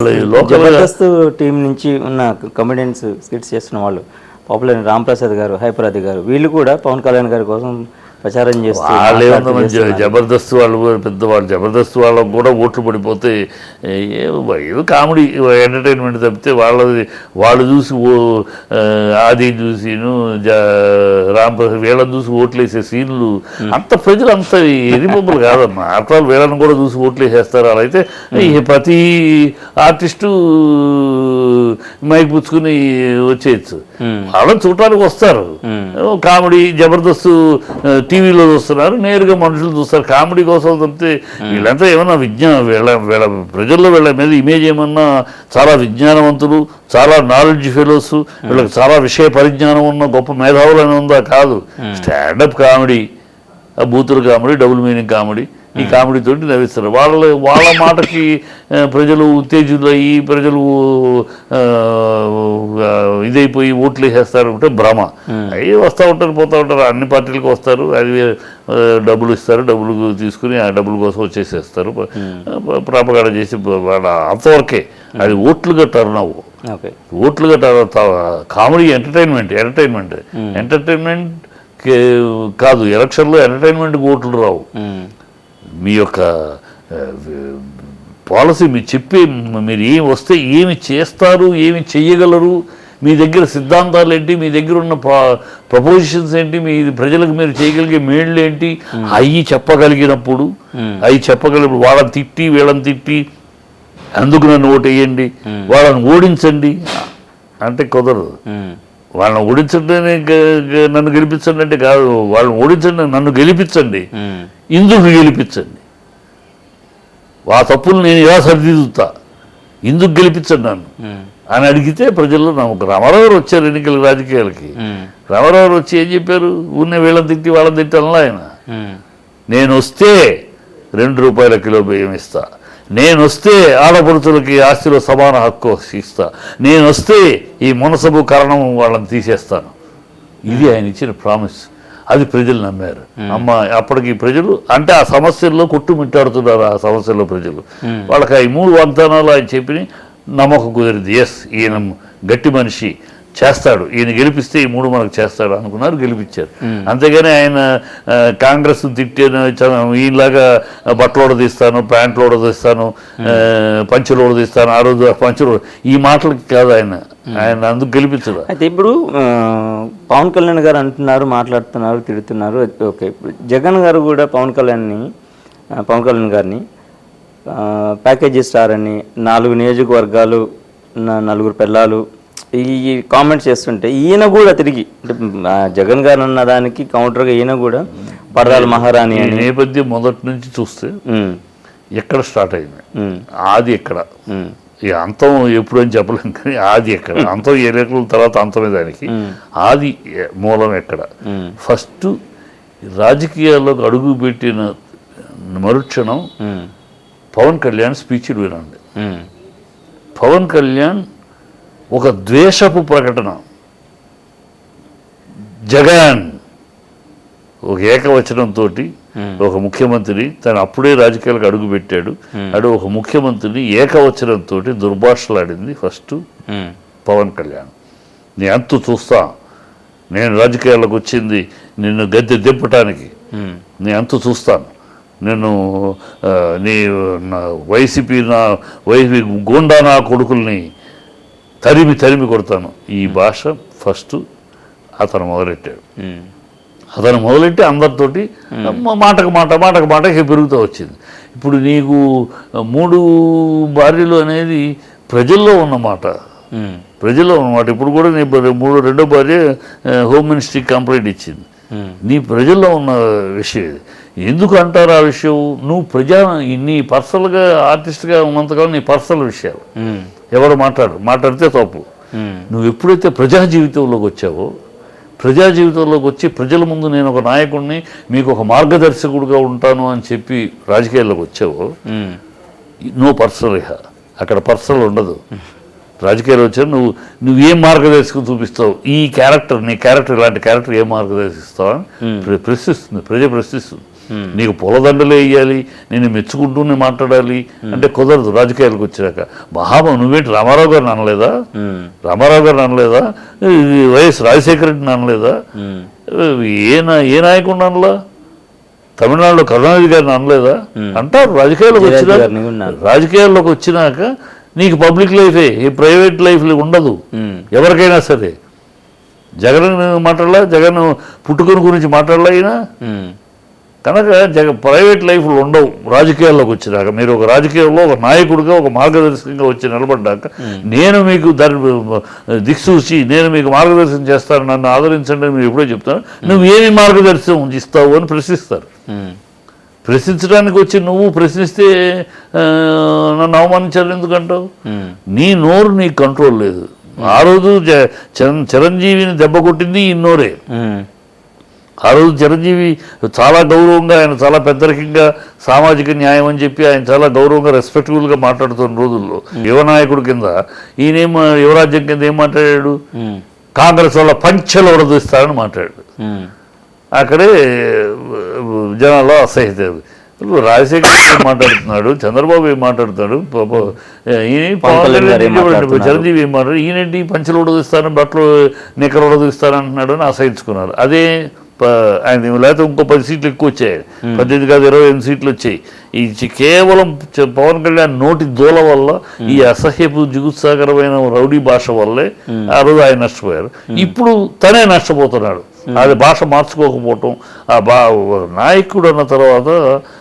Jabardasth team నుంచి ఉన్న comedians skits చేస్తున్న వాళ్ళు పాపులర్ రాంప్రసాద్ గారు, హైపరాది గారు, వీళ్ళు కూడా పవన్ కళ్యాణ్ గారి కోసం ప్రచారం చేస్తారు. జబర్దస్త్ వాళ్ళు పెద్దవాళ్ళు, జబర్దస్త్ వాళ్ళకు కూడా ఓట్లు పడిపోతే ఏదో కామెడీ ఎంటర్టైన్మెంట్ తప్పితే వాళ్ళు చూసి ఆది చూసి రాంప్రసాద్ వీళ్ళని చూసి ఓట్లు వేసే సీన్లు అంత ప్రజలు అంత ఎరిపొబ్బలు కాదమ్మా. అట్లా వీళ్ళని కూడా చూసి ఓట్లు వేసేస్తారు. అలా అయితే ప్రతి ఆర్టిస్టు మైక్ పుచ్చుకుని వచ్చేయచ్చు. వాళ్ళని చూడటానికి వస్తారు. కామెడీ జబర్దస్త్ టీవీలో చూస్తున్నారు, నేరుగా మనుషులు చూస్తారు. కామెడీ కోసం తప్పితే వీళ్ళంతా ఏమన్నా వీళ్ళ ప్రజల్లో వీళ్ళ మీద ఇమేజ్ ఏమన్నా చాలా విజ్ఞానవంతులు, చాలా నాలెడ్జ్ ఫెలోస్, వీళ్ళకి చాలా విషయ పరిజ్ఞానం ఉన్న గొప్ప మేధావులు అని ఉందా? కాదు. స్టాండప్ కామెడీ, బూతుల కామెడీ, డబుల్ మీనింగ్ కామెడీ, ఈ కామెడీ తోటి నవ్విస్తారు. వాళ్ళ మాటకి ప్రజలు ఉత్తేజితులయ్యి ప్రజలు ఇదైపోయి ఓట్లు వేసేస్తారు అంటే భ్రమ. అవి వస్తూ ఉంటారు, పోతూ ఉంటారు, అన్ని పార్టీలకు వస్తారు, అది డబ్బులు ఇస్తారు, డబ్బులు తీసుకుని ఆ డబ్బుల కోసం వచ్చేసేస్తారు, ప్రాపగాడ చేసి అంతవరకే. అది ఓట్లుగా టర్న్ అవ్వు, ఓట్లుగా కామెడీ ఎంటర్టైన్మెంట్ కాదు. ఎలక్షన్లో ఎంటర్టైన్మెంట్కి ఓట్లు రావు. మీ యొక్క పాలసీ మీరు ఏం వస్తే ఏమి చేస్తారు, ఏమి చెయ్యగలరు, మీ దగ్గర సిద్ధాంతాలు ఏంటి, మీ దగ్గర ఉన్న ప్రపోజిషన్స్ ఏంటి, మీ ప్రజలకు మీరు చేయగలిగే మేళ్ళు ఏంటి, అవి చెప్పగలిగినప్పుడు వాళ్ళని తిట్టి వీళ్ళని తిట్టి అందుకు నన్ను ఓటు వేయండి, వాళ్ళని ఓడించండి అంటే కుదరదు. వాళ్ళని ఓడించండి నన్ను గెలిపించండి అంటే కాదు. వాళ్ళని ఓడించండి నన్ను గెలిపించండి, ఇందుకు గెలిపించండి, ఆ తప్పులు నేను ఇలా సరిదిద్దుతా, ఇందుకు గెలిపించండి నన్ను అని అడిగితే ప్రజల్లో నమ్మకం. రామారావు వచ్చారు ఎన్నికల రాజకీయాలకి. రామారావు వచ్చి ఏం చెప్పారు? ఊరినే వీళ్ళని తిట్టి వాళ్ళని తిట్టి అనలా ఆయన. నేను వస్తే ₹2 కిలో బియ్యం ఇస్తా, నేను వస్తే ఆడపడుతులకి ఆస్తిలో సమాన హక్కు ఇస్తా, నేను వస్తే ఈ మునసబు కారణం వాళ్ళని తీసేస్తాను. ఇది ఆయన ఇచ్చిన ప్రామిస్. అది ప్రజలు నమ్మారు. అప్పటికి ప్రజలు అంటే ఆ సమస్యల్లో కొట్టుమిట్టాడుతున్నారు. ఆ సమస్యల్లో ప్రజలు వాళ్ళకి ఈ 3 వాగ్దానాలు ఆయన చెప్పి నమ్మకం కుదిరింది. ఎస్, ఈయన గట్టి మనిషి, చేస్తాడు, ఈయన గెలిపిస్తే ఈ 3 మనకు చేస్తాడు అనుకున్నారు, గెలిపించారు. అంతేగాని ఆయన కాంగ్రెస్ తిట్టాను, ఈయనలాగా బట్టలు తీస్తాను, ప్యాంట్లు తీస్తాను, పంచులు తీస్తాను, ఆ రోజు పంచులు, ఈ మాటలకి కాదు ఆయన అందుకు గెలిపించడు. అయితే ఇప్పుడు పవన్ కళ్యాణ్ గారు అంటున్నారు, మాట్లాడుతున్నారు, తిడుతున్నారు. ఓకే, ఇప్పుడు జగన్ గారు కూడా పవన్ కళ్యాణ్ గారిని ప్యాకేజీ స్టార్ అని, 4 నియోజకవర్గాలు, 4 పిల్లలు, ఈ కామెంట్స్ చేస్తుంటే ఈయన కూడా తిరిగి జగన్ గారు అన్న దానికి కౌంటర్గా ఈయన కూడా పర్దాల మహారాణి అని. నేపథ్యం మొదటి నుంచి చూస్తే ఎక్కడ స్టార్ట్ అయింది, ఆది ఎక్కడ, ఈ అంతం ఎప్పుడు అని చెప్పలేం కానీ ఆది ఎక్కడ, అంతం ఎన్నికల తర్వాత అంతమే దానికి ఆది మూలం ఎక్కడ. ఫస్ట్ రాజకీయాల్లోకి అడుగు పెట్టిన మరుక్షణం పవన్ కళ్యాణ్ స్పీచ్లు వినండి. పవన్ కళ్యాణ్ ఒక ద్వేషపు ప్రకటన, జగన్ ఒక ఏకవచనంతో ఒక ముఖ్యమంత్రి తను అప్పుడే రాజకీయాలకు అడుగు పెట్టాడు, ఒక ముఖ్యమంత్రిని ఏకవచనంతో దుర్భాషలాడింది ఫస్ట్ పవన్ కళ్యాణ్. నీ అంతు చూస్తా, నేను రాజకీయాలకు వచ్చింది నిన్ను గద్దె దింపటానికి, నీ అంతు చూస్తాను, నేను వైసీపీ గూండా నా కొడుకుల్ని తరిమి కొడతాను. ఈ భాష ఫస్ట్ అతను మొదలెట్టాడు. అతను మొదలెట్టి అందరితోటి మాటకు మాట పెరుగుతూ వచ్చింది. ఇప్పుడు నీకు 3 భార్యలు అనేది ప్రజల్లో ఉన్నమాట. ఇప్పుడు కూడా నీ రెండో భార్య హోమ్ మినిస్ట్రీకి కంప్లైంట్ ఇచ్చింది. నీ ప్రజల్లో ఉన్న విషయం ఇది. ఎందుకు అంటారు ఆ విషయం? నువ్వు నీ పర్సనల్గా ఆర్టిస్ట్గా ఉన్నంతకాలం నీ పర్సనల్ విషయాలు ఎవరు మాట్లాడితే తప్పు. నువ్వు ఎప్పుడైతే ప్రజా జీవితంలోకి వచ్చావో, ప్రజా జీవితంలోకి వచ్చి ప్రజల ముందు నేను ఒక నాయకుడిని, మీకు ఒక మార్గదర్శకుడిగా ఉంటాను అని చెప్పి రాజకీయాల్లోకి వచ్చావో, నో పర్సనల్. అక్కడ పర్సనల్ ఉండదు. రాజకీయాలు వచ్చారు, నువ్వేం మార్గదర్శకం చూపిస్తావు, నీ క్యారెక్టర్ ఇలాంటి క్యారెక్టర్ ఏం మార్గదర్శిస్తావు అని ప్రశ్నిస్తుంది, ప్రజ ప్రశ్నిస్తుంది. నీకు పూలదండలే వేయాలి, నేను మెచ్చుకుంటూనే మాట్లాడాలి అంటే కుదరదు. రాజకీయాలకు వచ్చాక నువ్వేంటి రామారావు గారిని అనలేదా, రామారావు గారిని అనలేదా, వైఎస్ రాజశేఖర రెడ్డిని అనలేదా, ఏ నాయకుడిని అనలా, తమిళనాడులో కరుణానిధి గారిని అనలేదా అంటారు. రాజకీయాల్లోకి వచ్చినాక నీకు పబ్లిక్ లైఫే, ఈ ప్రైవేట్ లైఫ్ ఉండదు ఎవరికైనా సరే. జగన్ మాట్లాడలా, జగన్ పుట్టుకొని గురించి మాట్లాడలా అయినా కనుక ప్రైవేట్ లైఫ్లు ఉండవు రాజకీయాల్లోకి వచ్చినాక. మీరు ఒక రాజకీయాల్లో ఒక నాయకుడిగా ఒక మార్గదర్శకంగా వచ్చి నిలబడ్డాక నేను మీకు దిక్సూచి నేను మీకు మార్గదర్శనం చేస్తాను, నన్ను ఆదరించండి అని మీరు ఎప్పుడో చెప్తాను. నువ్వు ఏమి మార్గదర్శనం ఇస్తావు అని ప్రశ్నిస్తారు. ప్రశ్నించడానికి వచ్చి నువ్వు ప్రశ్నిస్తే నన్ను అవమానించాలి ఎందుకంటావు? నీ నోరు నీకు కంట్రోల్ లేదు. ఆ రోజు చిరంజీవిని దెబ్బ కొట్టింది ఈ నోరే. ఆ రోజు చిరంజీవి చాలా గౌరవంగా, ఆయన చాలా పెద్దరికంగా సామాజిక న్యాయం అని చెప్పి ఆయన చాలా గౌరవంగా రెస్పెక్టబుల్గా మాట్లాడుతున్న రోజుల్లో యువనాయకుడి కింద ఈయనేం యువరాజ్యం కింద ఏం మాట్లాడాడు? కాంగ్రెస్ వల్ల పంచెలు ఉడదీస్తారని మాట్లాడాడు. అక్కడే జనాల్లో అసహ్యత. రాజశేఖర్ ఏం మాట్లాడుతున్నాడు, చంద్రబాబు ఏం మాట్లాడుతున్నాడు, చిరంజీవి ఏం మాట్లాడు, ఈయనేంటి పంచెలు ఉడదీస్తారని బట్టలు నిక్కలు ఉడదీస్తారంటున్నాడు అని అసహించుకున్నారు. అదే ఆయన లేకపోతే ఇంకో 10 సీట్లు ఎక్కువ వచ్చాయి, 18 కాదు 28 సీట్లు వచ్చాయి. ఈ కేవలం పవన్ కళ్యాణ్ నోటి దూల వల్ల, ఈ అసహ్యపు జిగుత్సాకరమైన రౌడీ భాష వల్లే ఆ రోజు ఆయన నష్టపోయారు. ఇప్పుడు తనే నష్టపోతున్నాడు. అది భాష మార్చుకోకపోవటం. నాయకుడు అన్న తర్వాత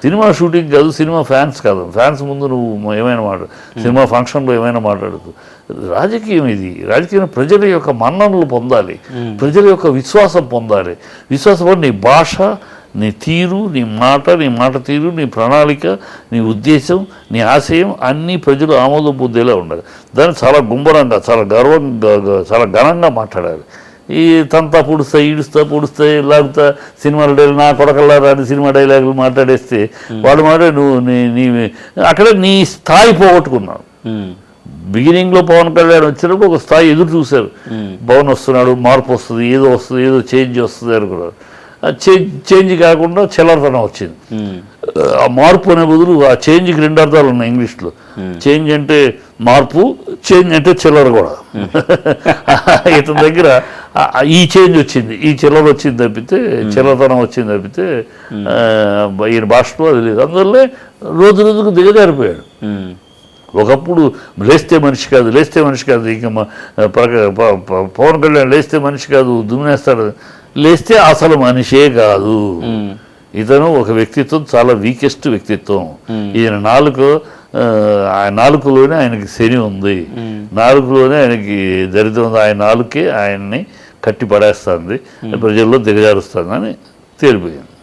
సినిమా షూటింగ్ కాదు, సినిమా ఫ్యాన్స్ కాదు. ఫ్యాన్స్ ముందు నువ్వు ఏమైనా మాట్లాడు, సినిమా ఫంక్షన్లో ఏమైనా మాట్లాడదు. రాజకీయం ఇది. రాజకీయం ప్రజల యొక్క మన్ననలు పొందాలి, ప్రజల యొక్క విశ్వాసం పొందాలి. విశ్వాసం నీ భాష, నీ తీరు, నీ మాట తీరు, నీ ప్రణాళిక, నీ ఉద్దేశం, నీ ఆశయం అన్నీ ప్రజలు ఆమోదం పొందేలా ఉండాలి. దాన్ని చాలా గుంభరంగా, చాలా గర్వంగా, చాలా ఘనంగా మాట్లాడాలి. ఈ తంతా పొడుస్తా, ఈడుస్తా, పొడుస్తా, లాగుతా, సినిమాల డైలాగ్ నా కొడకల్లా రాని సినిమా డైలాగులు మాట్లాడేస్తే వాడు నువ్వు నీ అక్కడ నీ స్థాయి పోగొట్టుకున్నావు. బిగినింగ్లో పవన్ కళ్యాణ్ వచ్చినప్పుడు ఒక స్థాయి ఎదురు చూశారు. పవన్ వస్తున్నాడు, మార్పు వస్తుంది, ఏదో చేంజ్ వస్తుంది అనుకున్నారు. చేంజ్ కాకుండా చిల్లరతనం వచ్చింది. ఆ మార్పు అనే బదులు ఆ చేంజ్కి 2 అర్థాలు ఉన్నాయి ఇంగ్లీష్లో. చేంజ్ అంటే మార్పు, చేంజ్ అంటే చిల్లర కూడా. ఇతని దగ్గర ఈ చేంజ్ వచ్చింది, ఈ చిల్లర వచ్చింది తప్పితే, చిల్లరతనం వచ్చింది తప్పితే ఈయన భాషలో అది లేదు. అందువల్లే రోజు రోజుకు దిగజారిపోయాడు. ఒకప్పుడు లేస్తే మనిషి కాదు ఇంకా పవన్ కళ్యాణ్ లేస్తే మనిషి కాదు, దుమ్మినేస్తాడు. లేస్తే అసలు మనిషే కాదు. ఇతను ఒక వ్యక్తిత్వం, చాలా వీకెస్ట్ వ్యక్తిత్వం. ఈయన నాలుకలోనే ఆయనకి శని ఉంది, నాలుకలోనే ఆయనకి దరిద్రం ఉంది. ఆయన నాలుకే ఆయన్ని కట్టి పడేస్తుంది, ప్రజల్లో దిగజారుస్తుంది అని తేలిపోయింది.